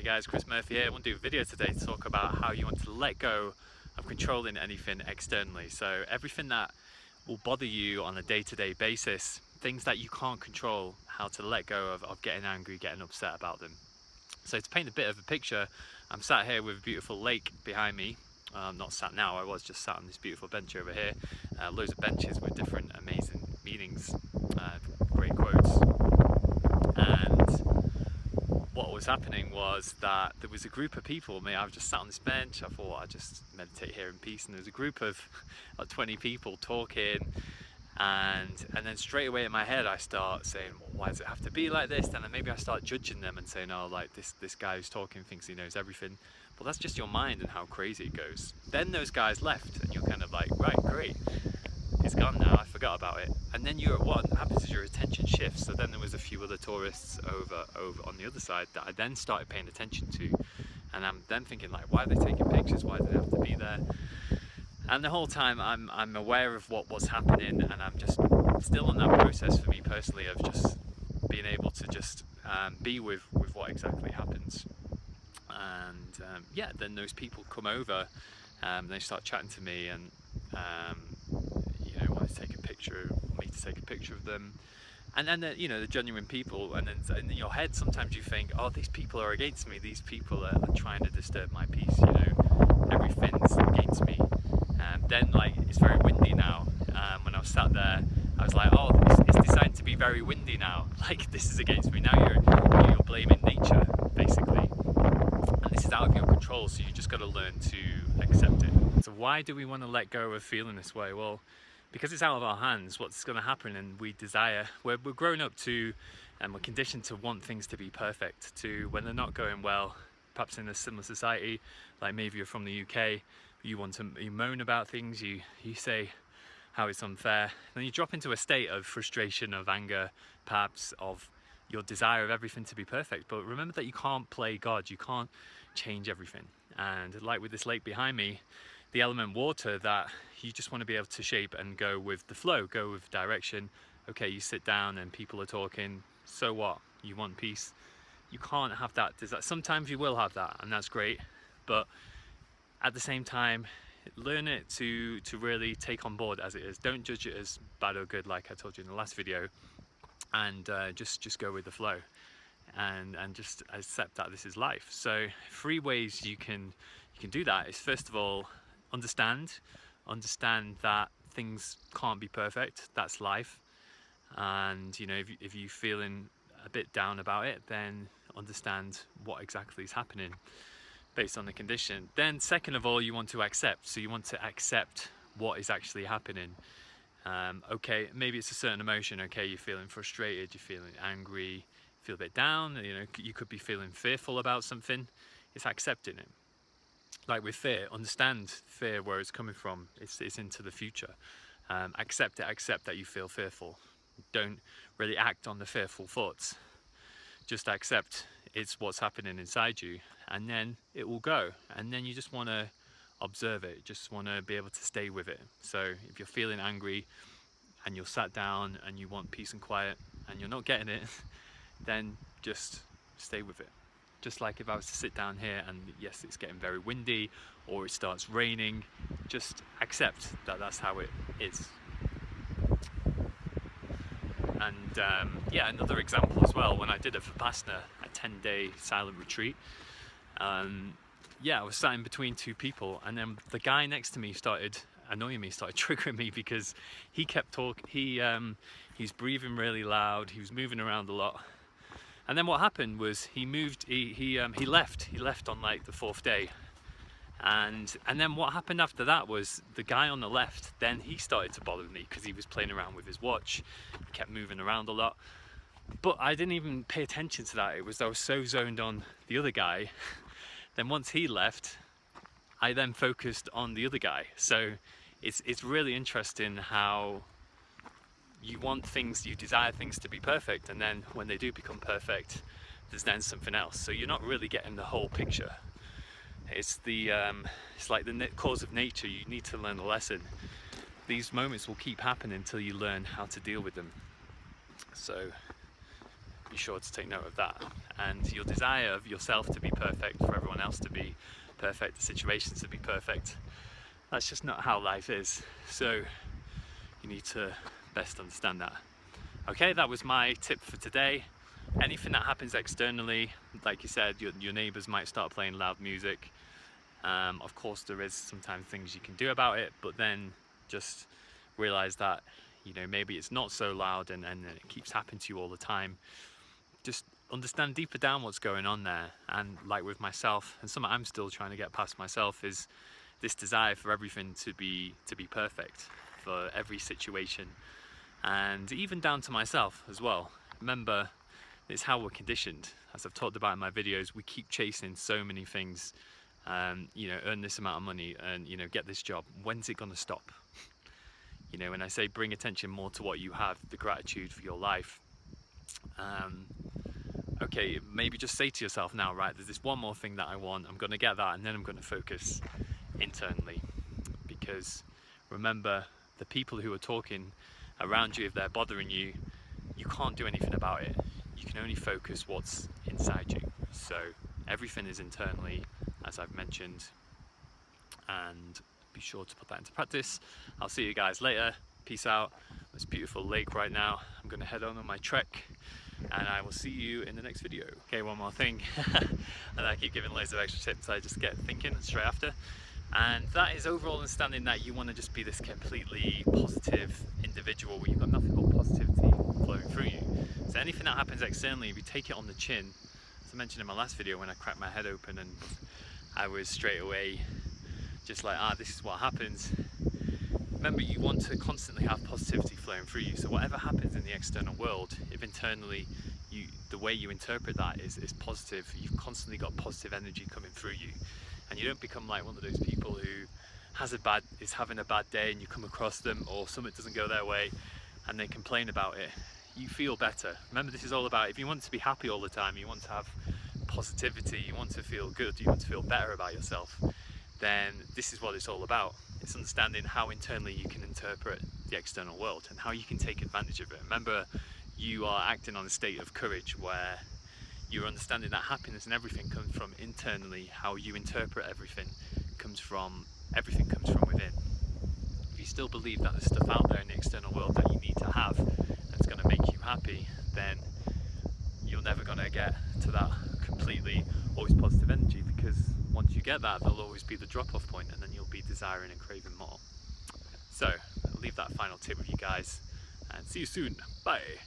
guys, Chris Murphy here. I want to do a video today to talk about how you want to let go of controlling anything externally. So everything that will bother you on a day-to-day basis, things that you can't control, how to let go of getting angry, getting upset about them. So to paint a bit of a picture, I'm sat here with a beautiful lake behind me. Not sat now, I was just sat on this beautiful bench over here. Loads of benches with different amazing meanings, great quotes. And what was happening was that there was a group of people. I was just sat on this bench. I thought I'd just meditate here in peace, and there was a group of like 20 people talking, and then straight away in my head I start saying, well, why does it have to be like this? And then maybe I start judging them and saying, oh, like this guy who's talking thinks he knows everything. Well, that's just your mind and how crazy it goes. Then those guys left, and you're kind of like, right, great, it's gone now, I forgot about it. And then what happens is your attention shifts. So then there was a few other tourists over on the other side that I then started paying attention to, and I'm then thinking, like, why are they taking pictures? Why do they have to be there? And the whole time I'm aware of what was happening, and I'm just still in that process for me personally of just being able to just be with what exactly happens. And yeah, then those people come over, they start chatting to me, and you know, want to take a picture, me to take a picture of them. And then you know, the genuine people, and then in your head sometimes you think, oh, these people are against me, these people are trying to disturb my peace, you know, everything's against me. Then, like, it's very windy now. When I was sat there, I was like, oh, it's designed to be very windy now. Like, this is against me now. You're blaming nature, basically, and this is out of your control. So you just got to learn to accept it. So why do we want to let go of feeling this way? Well, because it's out of our hands. What's going to happen, and we desire. We're grown up to, and we're conditioned to want things to be perfect. To when they're not going well, perhaps in a similar society, like maybe you're from the UK. You moan about things, you say how it's unfair, then you drop into a state of frustration, of anger, perhaps of your desire of everything to be perfect. But remember that you can't play God, you can't change everything. And like with this lake behind me, the element water, that you just want to be able to shape and go with the flow, go with direction. Okay, you sit down and people are talking, so what? You want peace. You can't have that. Sometimes you will have that, and that's great, but at the same time, learn it to really take on board as it is. Don't judge it as bad or good, like I told you in the last video, and just go with the flow, and just accept that this is life. So 3 ways you can do that is, first of all, understand that things can't be perfect. That's life, and you know, if you're feeling a bit down about it, then understand what exactly is happening based on the condition. Then second of all, you want to accept. So you want to accept what is actually happening. Okay, maybe it's a certain emotion. Okay, you're feeling frustrated, you're feeling angry, you feel a bit down, you know, you could be feeling fearful about something. It's accepting it. Like with fear, understand fear, where it's coming from. It's into the future. Accept it, accept that you feel fearful. Don't really act on the fearful thoughts. Just accept it's what's happening inside you, and then it will go. And then you just want to observe it, just want to be able to stay with it. So if you're feeling angry and you're sat down and you want peace and quiet and you're not getting it, then just stay with it. Just like if I was to sit down here and yes, it's getting very windy or it starts raining, just accept that that's how it is. And yeah, another example as well, when I did a Vipassana, a 10-day silent retreat, yeah, I was sat in between 2 people, and then the guy next to me started annoying me, started triggering me, because he kept talking, he's breathing really loud, he was moving around a lot. And then what happened was he left on like the 4th day. And then what happened after that was the guy on the left, then he started to bother me because he was playing around with his watch, he kept moving around a lot. But I didn't even pay attention to that. I was so zoned on the other guy. Then once he left, I then focused on the other guy. So it's really interesting how you want things, you desire things to be perfect, and then when they do become perfect, there's then something else. So you're not really getting the whole picture. It's like the cause of nature. You need to learn the lesson. These moments will keep happening until you learn how to deal with them. So be sure to take note of that. And your desire of yourself to be perfect, for everyone else to be perfect, the situations to be perfect, that's just not how life is. So you need to best understand that. Okay, that was my tip for today. Anything that happens externally, like you said, your neighbors might start playing loud music. Of course there is sometimes things you can do about it, but then just realize that, you know, maybe it's not so loud and it keeps happening to you all the time. Just understand deeper down what's going on there. And like with myself, and something I'm still trying to get past myself, is this desire for everything to be perfect, for every situation, and even down to myself as well. Remember, it's how we're conditioned. As I've talked about in my videos, we keep chasing so many things. You know, earn this amount of money and, you know, get this job. When's it gonna stop? You know, when I say bring attention more to what you have, the gratitude for your life. Okay, maybe just say to yourself now, right, there's this one more thing that I want, I'm gonna get that, and then I'm gonna focus internally. Because remember, the people who are talking around you, if they're bothering you, you can't do anything about it. You can only focus what's inside you. So everything is internally, as I've mentioned, and be sure to put that into practice. I'll see you guys later. Peace out. This beautiful lake right now. I'm gonna head on my trek, and I will see you in the next video. Okay, one more thing, and I keep giving loads of extra tips, I just get thinking straight after. And that is overall understanding that you want to just be this completely positive individual where you've got nothing but positivity flowing through you. So anything that happens externally, if you take it on the chin, as I mentioned in my last video when I cracked my head open and I was straight away just like, this is what happens. Remember, you want to constantly have positivity flowing through you. So whatever happens in the external world, if internally the way you interpret that is positive, you've constantly got positive energy coming through you. And you don't become like one of those people who is having a bad day and you come across them, or something doesn't go their way and they complain about it. You feel better. Remember, this is all about, if you want to be happy all the time, you want to have positivity, you want to feel good, you want to feel better about yourself, then this is what it's all about. It's understanding how internally you can interpret the external world and how you can take advantage of it. Remember, you are acting on a state of courage where you're understanding that happiness and everything comes from internally. How you interpret everything comes from within. If you still believe that there's stuff out there in the external world that you need to have that's going to make you happy, then you're never going to get to that completely always positive energy, because once you get that, there'll always be the drop-off point, and then you'll be desiring and craving more. So I'll leave that final tip with you guys, and see you soon. Bye.